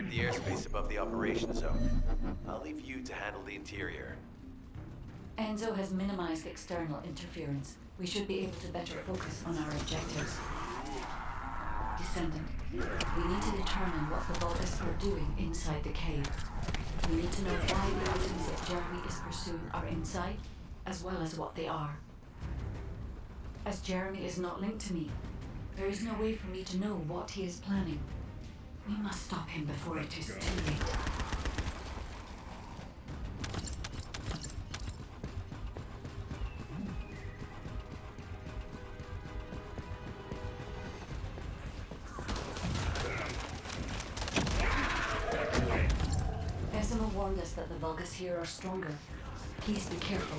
secured the airspace above the operation zone. I'll leave you to handle the interior. Enzo has minimized external interference. We should be able to better focus on our objectives. Descendant, we need to determine what the Vulgus are doing inside the cave. We need to know why the items that Jeremy is pursuing are inside, as well as what they are. As Jeremy is not linked to me, there is no way for me to know what he is planning. We must stop him before it is too late. Decima warned us that the Vulgus here are stronger. Please be careful.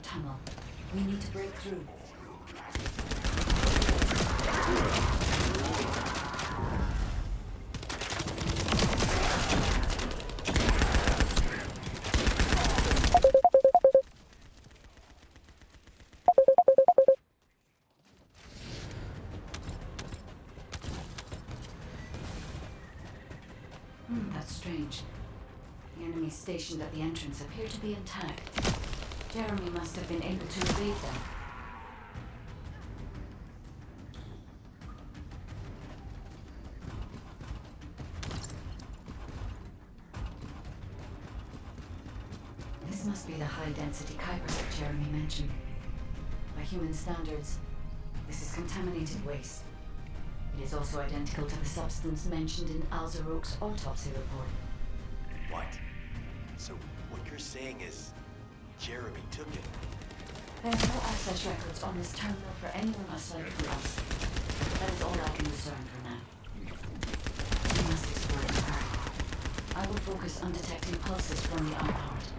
Tunnel. We need to break through. That's strange. The enemies stationed at the entrance appear to be intact. Jeremy must have been able to evade them. This must be the high-density Kuiper that Jeremy mentioned. By human standards, this is contaminated waste. It is also identical to the substance mentioned in Alzaroke's autopsy report. What? So what you're saying is Jeremy took it? There are no access records on this terminal for anyone aside from us. That is all I can discern for now. We must explore it further. I will focus on detecting pulses from the unpowered.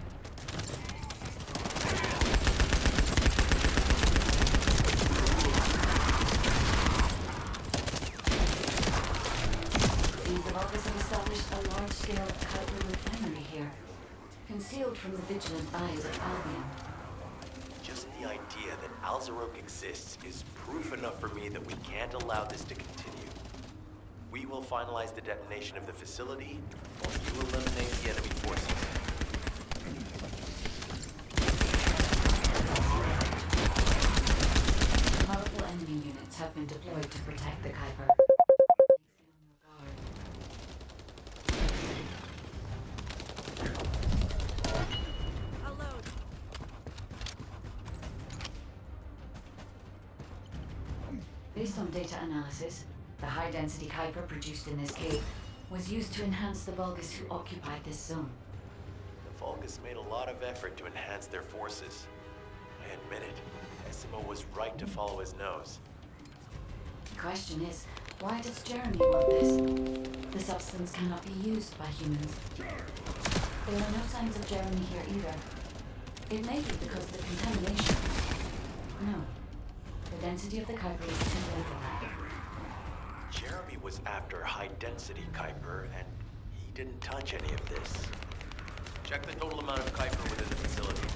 Seems the Vulgus have established a large-scale Kuiper refinery here, concealed from the vigilant eyes of Albion. Just the idea that Alzaroke exists is proof enough for me that we can't allow this to continue. We will finalize the detonation of the facility, while you eliminate the enemy forces. Powerful enemy units have been deployed to protect the Kuiper. Based on data analysis, the high-density Kuiper produced in this cave was used to enhance the Vulgus who occupied this zone. The Vulgus made a lot of effort to enhance their forces. I admit it. Decima was right to follow his nose. The question is, why does Jeremy want this? The substance cannot be used by humans. There are no signs of Jeremy here either. It may be because of the contamination. No. The density of the Kuiper is too low for that. Jeremy was after high-density Kuiper, and he didn't touch any of this. Check the total amount of Kuiper within the facility.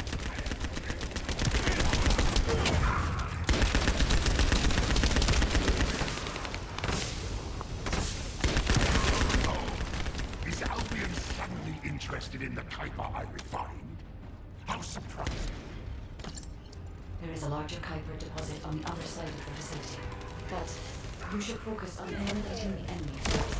Oh, is Albion suddenly interested in the Kuiper I refined? How surprising. There is a larger Kuiper deposit on the other side of the facility, but you should focus on eliminating the enemy first.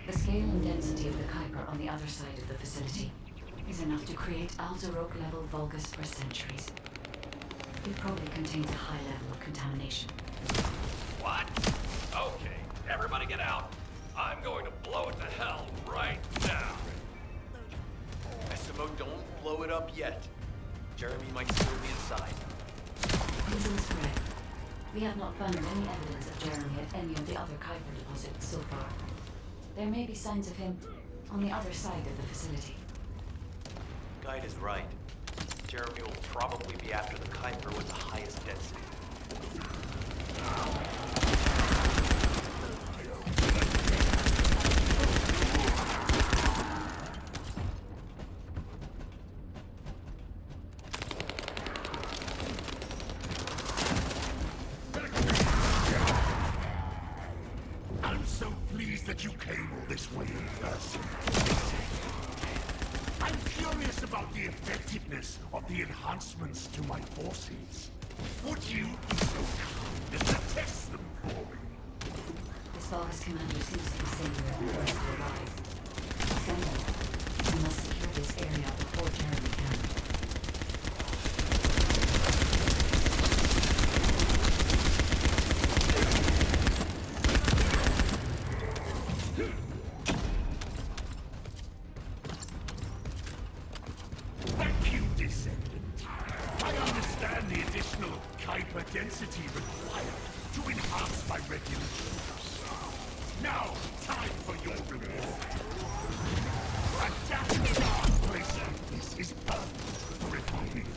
The scale and density of the Kuiper on the other side of the facility is enough to create Alzaroke-level Vulgus for centuries. It probably contains a high level of contamination. What? Okay, everybody get out. blow it to hell right now. Massimo, don't blow it up yet. Jeremy might still be inside. Hazel is correct. We have not found any evidence of Jeremy at any of the other Kuiper deposits so far. There may be signs of him on the other side of the facility. Guide is right. Jeremy will probably be after the Kuiper with the highest density. I'm so pleased that you came all this way in person. I'm curious about the effectiveness of the enhancements to my forces. Would you be so kind as to test them for me? This Vulgus commander seems to be saying we're the first to arrive. Descendant, we must secure this area before Jeremy can. Thank you, Descendant. I understand the additional Kuiper density required to enhance my regular troops. Now, time for your reward. A dash dark place like this is perfect for refining.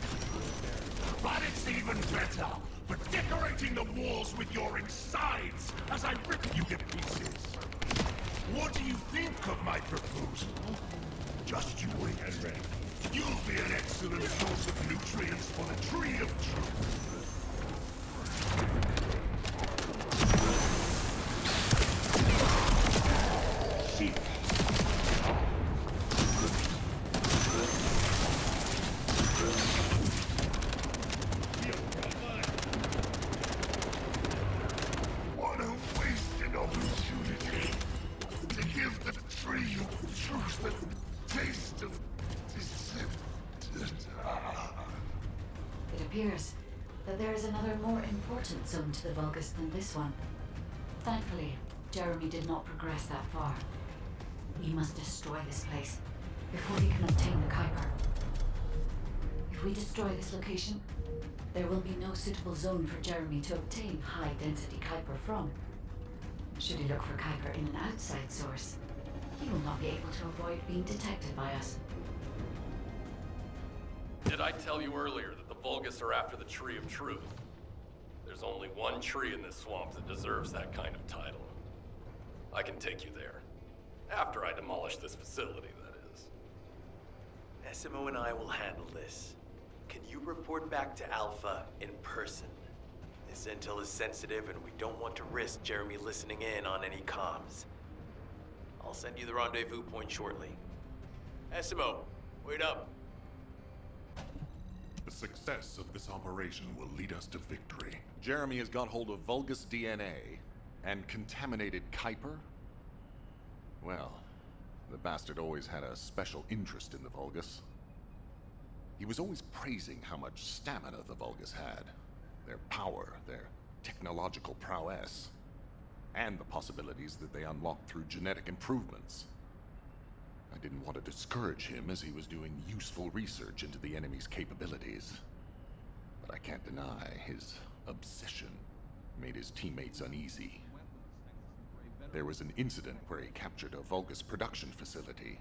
But it's even better for decorating the walls with your insides as I rip you to pieces. What do you think of my proposal? Just you wait. You'll be an excellent source of nutrients for the Tree of Truth. Sheep. What a wasted opportunity to give the Tree of Truth the taste of Descendant. It appears that there is another more important zone to the Vulgus than this one. Thankfully, Jeremy did not progress that far. We must destroy this place before he can obtain the Kuiper. If we destroy this location, there will be no suitable zone for Jeremy to obtain high-density Kuiper from. Should he look for Kuiper in an outside source, he will not be able to avoid being detected by us. Did I tell you earlier that the Vulgus are after the Tree of Truth? There's only one tree in this swamp that deserves that kind of title. I can take you there. After I demolish this facility, that is. Massimo and I will handle this. Can you report back to Alpha in person? This intel is sensitive and we don't want to risk Jeremy listening in on any comms. I'll send you the rendezvous point shortly. Massimo, wait up. The success of this operation will lead us to victory. Jeremy has got hold of Vulgus DNA and contaminated Kuiper? Well, the bastard always had a special interest in the Vulgus. He was always praising how much stamina the Vulgus had, their power, their technological prowess, and the possibilities that they unlocked through genetic improvements. I didn't want to discourage him as he was doing useful research into the enemy's capabilities. But I can't deny his obsession made his teammates uneasy. There was an incident where he captured a Vulgus production facility.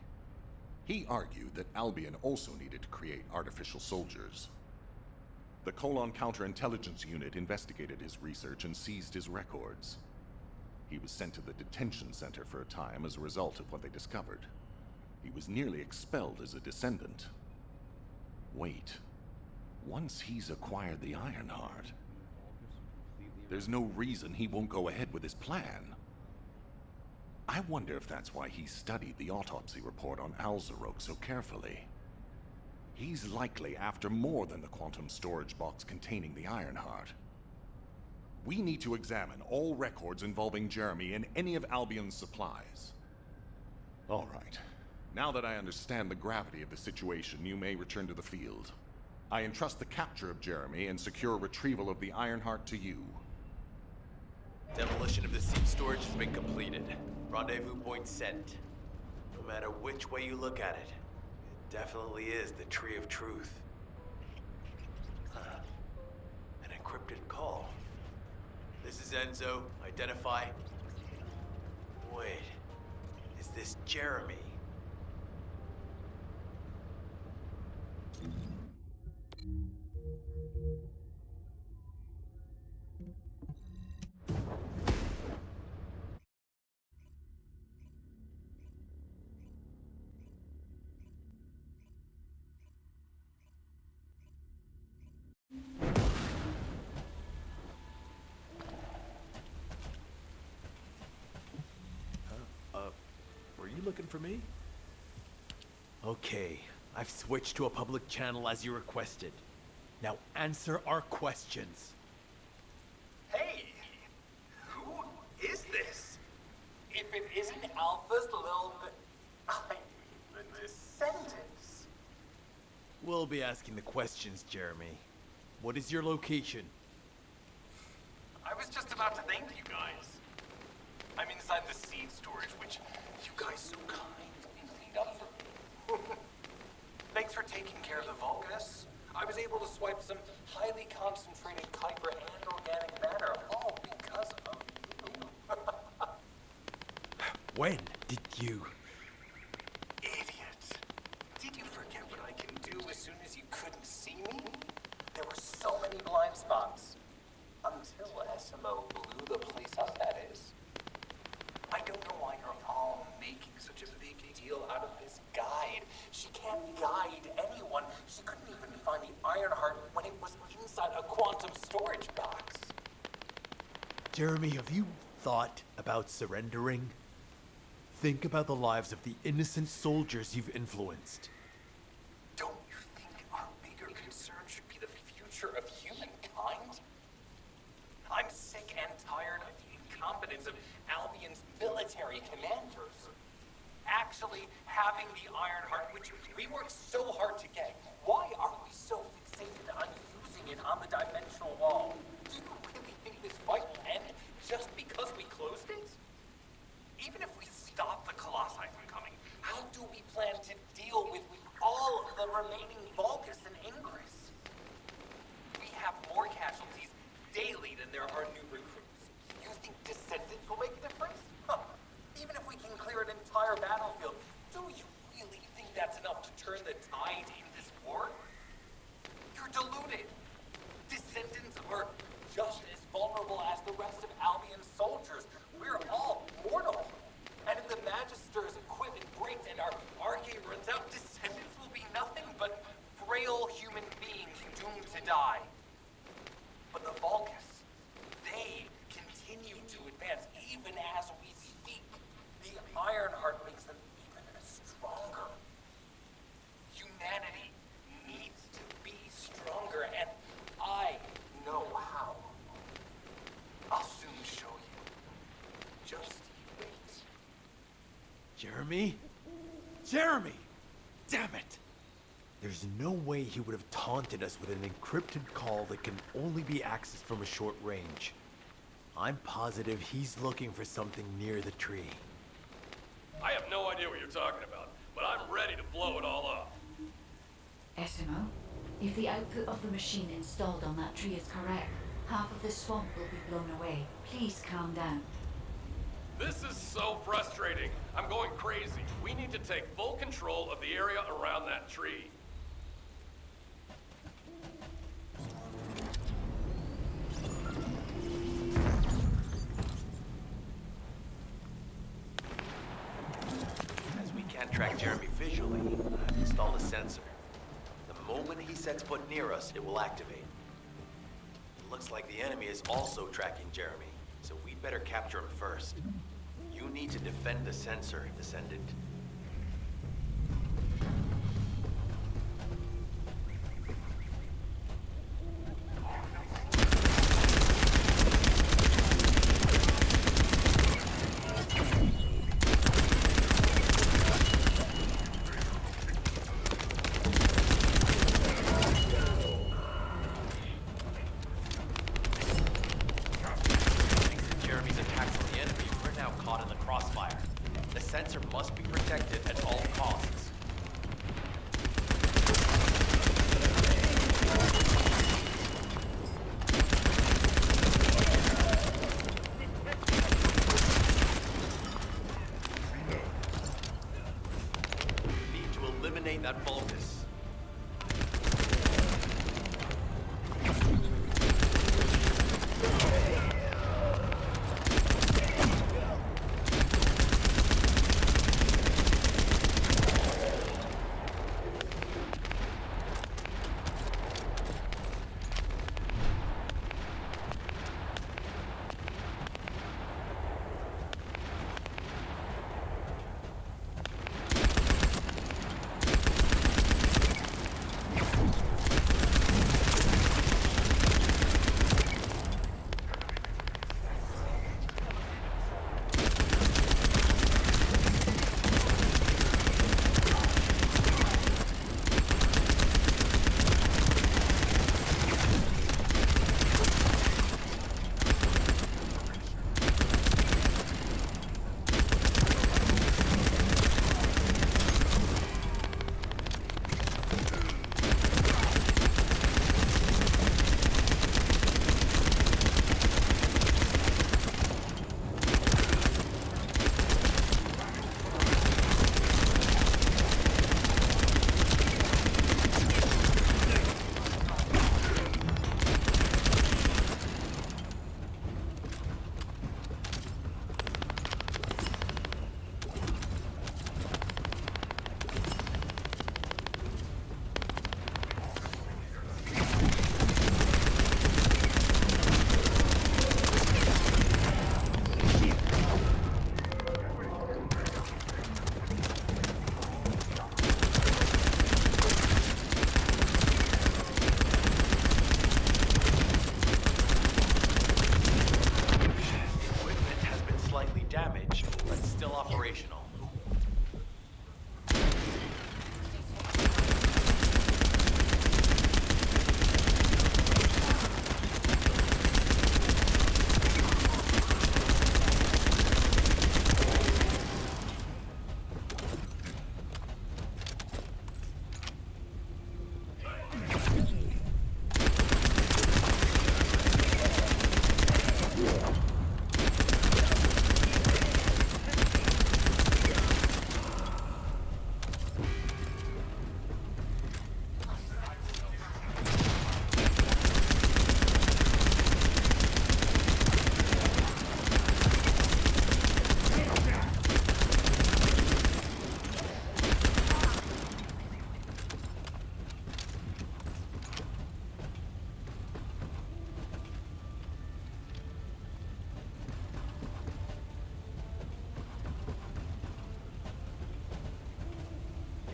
He argued that Albion also needed to create artificial soldiers. The Colon Counterintelligence Unit investigated his research and seized his records. He was sent to the detention center for a time as a result of what they discovered. He was nearly expelled as a Descendant. Wait. Once he's acquired the Ironheart, there's no reason he won't go ahead with his plan. I wonder if that's why he studied the autopsy report on Alzarok so carefully. He's likely after more than the quantum storage box containing the Ironheart. We need to examine all records involving Jeremy and any of Albion's supplies. All right. Now that I understand the gravity of the situation, you may return to the field. I entrust the capture of Jeremy and secure retrieval of the Ironheart to you. Demolition of the seed storage has been completed. Rendezvous point set. No matter which way you look at it, it definitely is the Tree of Truth. Huh. An encrypted call. This is Enzo. Identify. Wait. Is this Jeremy? Were you looking for me? Okay, I've switched to a public channel as you requested. Now answer our questions. Hey! Who is this? If it isn't Alpha's little... the Descendants. We'll be asking the questions, Jeremy. What is your location? I was just about to thank you guys. I'm inside the seed storage, which you guys so kindly cleaned up for me. Thanks for taking care of the Vulgus. I was able to swipe some highly concentrated Kuiper and organic matter, all because of you. When did you? Idiot. Did you forget what I can do as soon as you couldn't see me? There were so many blind spots. Until SMO blew the place up, that is. I don't know why you're all making such a big deal out of this guide. She can't guide anyone. She couldn't even find the Ironheart when it was inside a quantum storage box. Jeremy, have you thought about surrendering? Think about the lives of the innocent soldiers you've influenced. Don't you think our bigger concern should be the future of humankind? I'm sick and tired of the incompetence of Albion's military commanders. Actually having the Ironheart, which we worked so hard to get, why are we so fixated on using it on the dimensional wall? Do you really think this fight will end just because we closed it? Even if we stop the Colossi from coming, how do we plan to deal with all of the remaining Vulgus and Ingress? We have more casualties daily than there are new recruits. You think Descendants will make a difference? Huh. Even if we can clear an entire battlefield, do you really think that's enough to turn the tide in this war? You're deluded. Descendants are just as vulnerable as the rest of Albion's soldiers. We're all mortal. And if the Magister's equipment breaks and our Arcade runs out, Descendants will be nothing but frail human beings doomed to die. But the Vulgus, they continue to advance even as we speak. The Ironheart makes them even stronger. Humanity needs to be stronger, and I know how. I'll soon show you. Just you wait. Jeremy? Jeremy! Damn it! There's no way he would have taunted us with an encrypted call that can only be accessed from a short range. I'm positive he's looking for something near the tree. I have no idea what you're talking about, but I'm ready to blow it all up. SMO, if the output of the machine installed on that tree is correct, half of the swamp will be blown away. Please calm down. This is so frustrating. I'm going crazy. We need to take full control of the area around that tree. As we can't track Jeremy visually, I've installed a sensor. The moment he sets foot near us, it will activate. It looks like the enemy is also tracking Jeremy, so we'd better capture him first. You need to defend the sensor, Descendant. Jeremy's attacks on the enemy, we're now caught in the crossfire. sensor must be protected at all costs. Need to eliminate that Vulgus. Damaged, but still operational.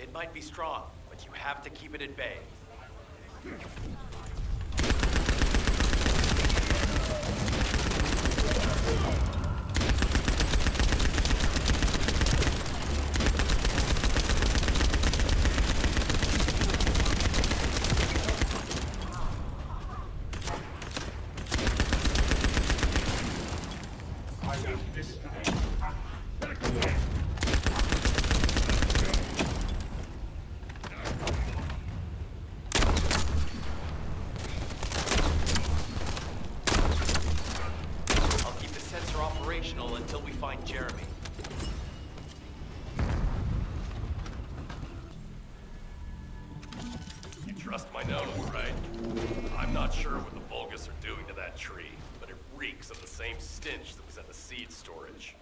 It might be strong, but you have to keep it at bay. Until we find Jeremy. You trust my nose, right? I'm not sure what the Vulgus are doing to that tree, but it reeks of the same stench that was at the seed storage.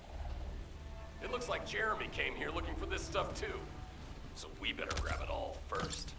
It looks like Jeremy came here looking for this stuff too. So we better grab it all first.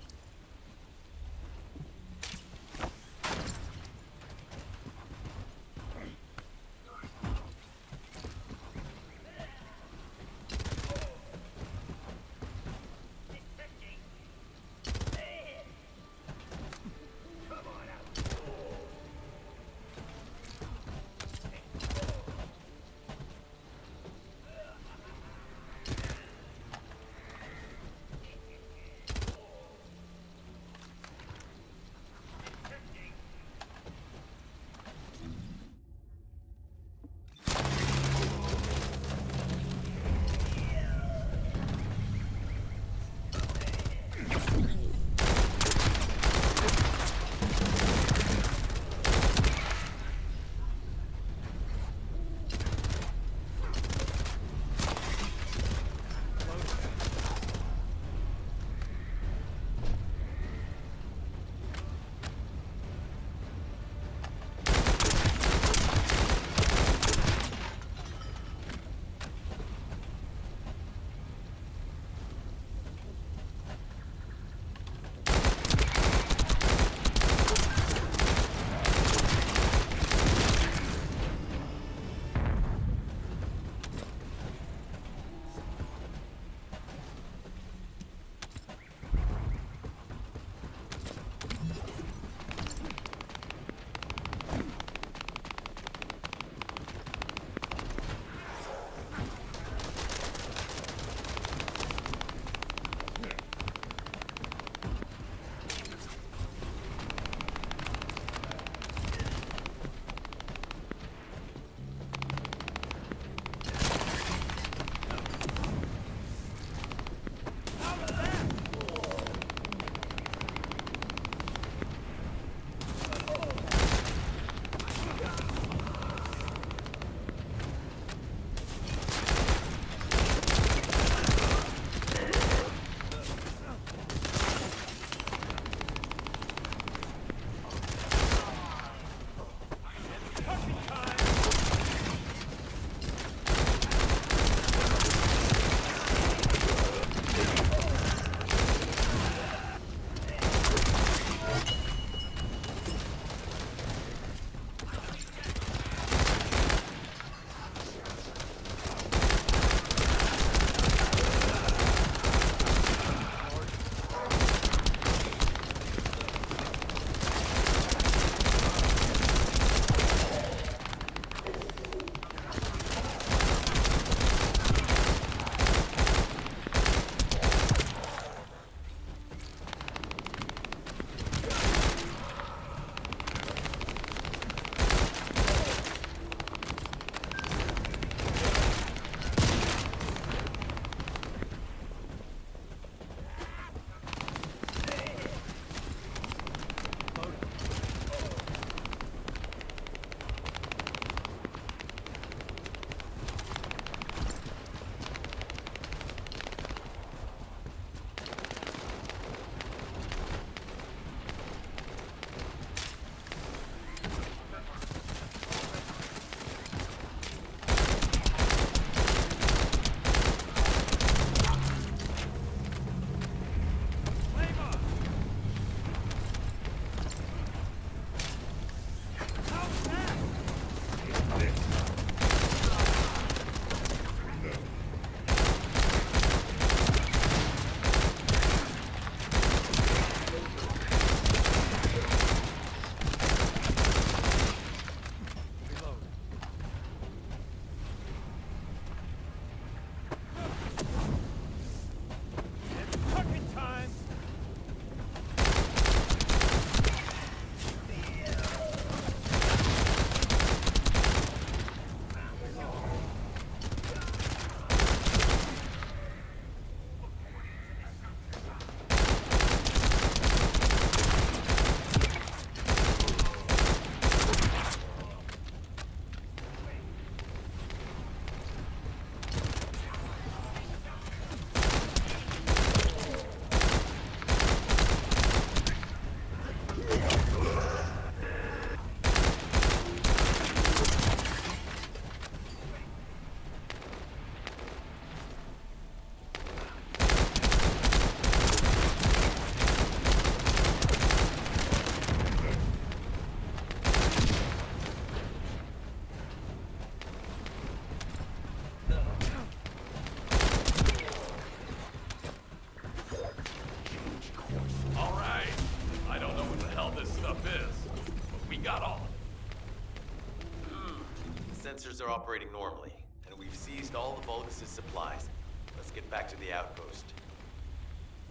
are operating normally, and we've seized all the Vulgus' supplies. Let's get back to the outpost.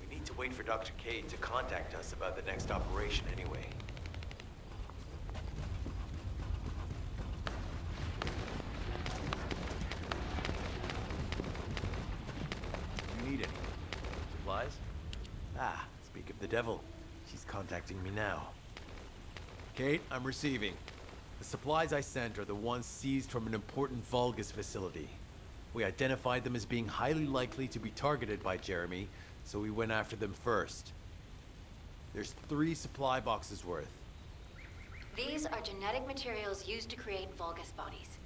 We need to wait for Dr. Cade to contact us about the next operation anyway. You need any supplies? Ah, speak of the devil. She's contacting me now. Kate, I'm receiving. The supplies I sent are the ones seized from an important Vulgus facility. We identified them as being highly likely to be targeted by Jeremy, so we went after them first. There's 3 supply boxes worth. These are genetic materials used to create Vulgus bodies.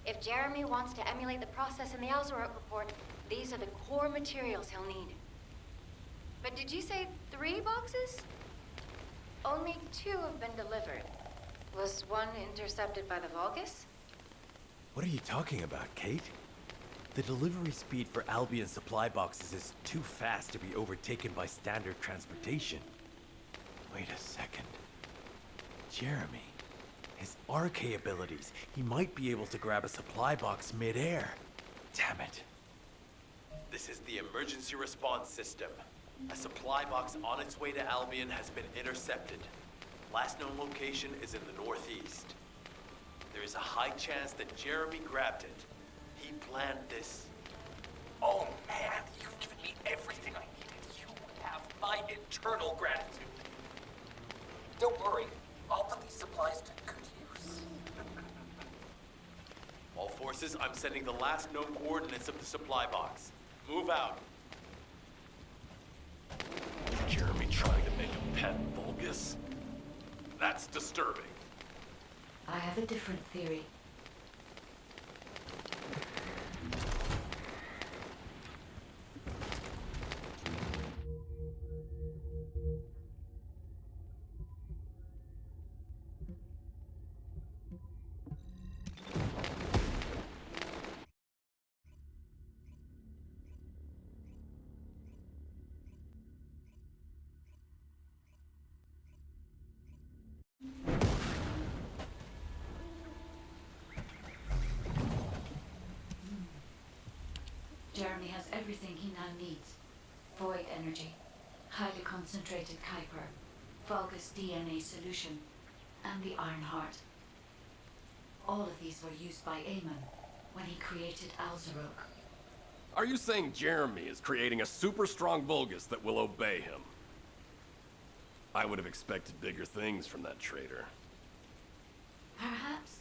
If Jeremy wants to emulate the process in the Alzarok report, these are the core materials he'll need. But did you say 3 boxes? Only 2 have been delivered. Was one intercepted by the Vulgus? What are you talking about, Kate? The delivery speed for Albion supply boxes is too fast to be overtaken by standard transportation. Wait a second. Jeremy. His RK abilities. He might be able to grab a supply box mid-air. Damn it. This is the emergency response system. A supply box on its way to Albion has been intercepted. Last known location is in the northeast. There is a high chance that Jeremy grabbed it. He planned this. Oh man, you've given me everything I needed. You have my eternal gratitude. Don't worry, I'll put these supplies to good use. All forces, I'm sending the last known coordinates of the supply box. Move out. Jeremy trying to make a pet Vulgus? That's disturbing. I have a different theory. Jeremy has everything he now needs. Void energy, highly concentrated Kuiper, Vulgus DNA solution, and the Iron Heart. All of these were used by Aemon when he created Alzarok. Are you saying Jeremy is creating a super strong Vulgus that will obey him? I would have expected bigger things from that traitor. Perhaps,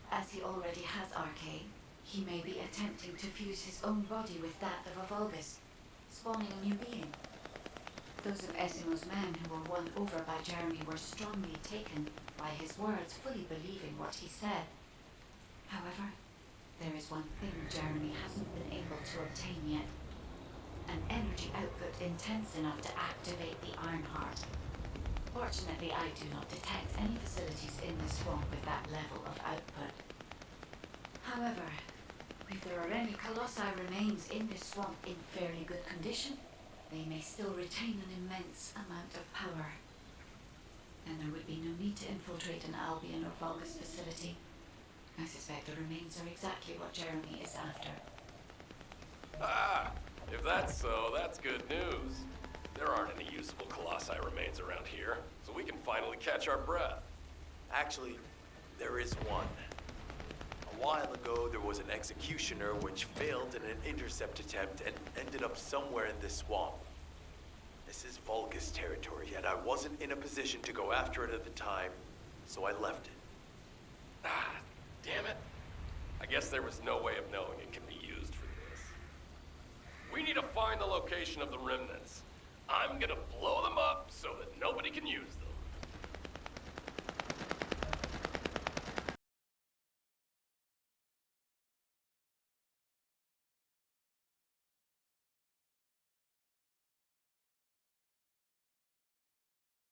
as he already has RK, he may be attempting to fuse his own body with that of a Vulgus, spawning a new being. Those of Esimo's men who were won over by Jeremy were strongly taken by his words, fully believing what he said. However, there is one thing Jeremy hasn't been able to obtain yet. An energy output intense enough to activate the Iron Heart. Fortunately, I do not detect any facilities in the swamp with that level of output. However, if there are any Colossi remains in this swamp in fairly good condition, they may still retain an immense amount of power. And there would be no need to infiltrate an Albion or Vulgus facility. I suspect the remains are exactly what Jeremy is after. Ah! If that's so, that's good news. There aren't any usable Colossi remains around here, so we can finally catch our breath. Actually, there is one. A while ago, there was an executioner which failed in an intercept attempt and ended up somewhere in this swamp. This is Vulgus territory, and I wasn't in a position to go after it at the time, so I left it. Ah, damn it. I guess there was no way of knowing it can be used for this. We need to find the location of the remnants. I'm gonna blow them up so that nobody can use them.